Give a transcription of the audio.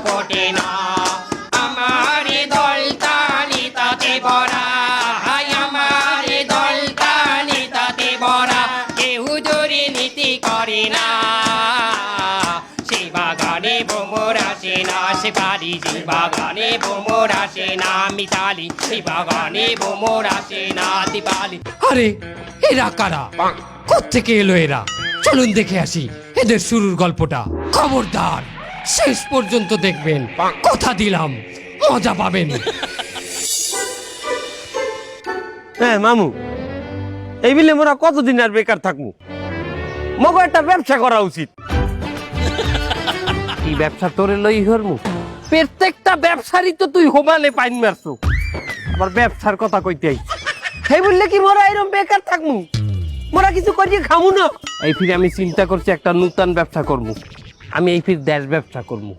ফোটে না। আমার দল তালি তাতে ভরা, আমার দল তালি তাতে ভরা, কেউ দুর্নীতি করে না। সে বাগানে ভ্রমর আসে না, সে বাড়ি যে বাগানে ভ্রমর আসে না, মিতালি সে বাগানে ভ্রমর আসে না, দীপালি। আরে এরা কারা, কোত্থেকে এলো এরা? চলুন দেখে আসি এদের শুরুর গল্পটা। খবরদার শেষ পর্যন্ত দেখবেন, কথা দিলাম মজা পাবেন। হ্যাঁ মামু, এই বিলে মোরা কতদিন আর বেকার থাকবো? মগো একটা ব্যবসা করা উচিত। কি ব্যবসা তোরে লই হরমু? প্রত্যেকটা ব্যবসারই তো তুই হোমালে পাইন মারছো, আবার ব্যবসার কথা কইতে আইছ। সেই বললে কি মোরা এরকম বেকার থাকমু? মোরা কিছু করিয়ে খামু না। এই ফিরে আমি চিন্তা করছি একটা নতুন ব্যবসা করবো। আমি এই ফির দেশ ব্যবসা করবো।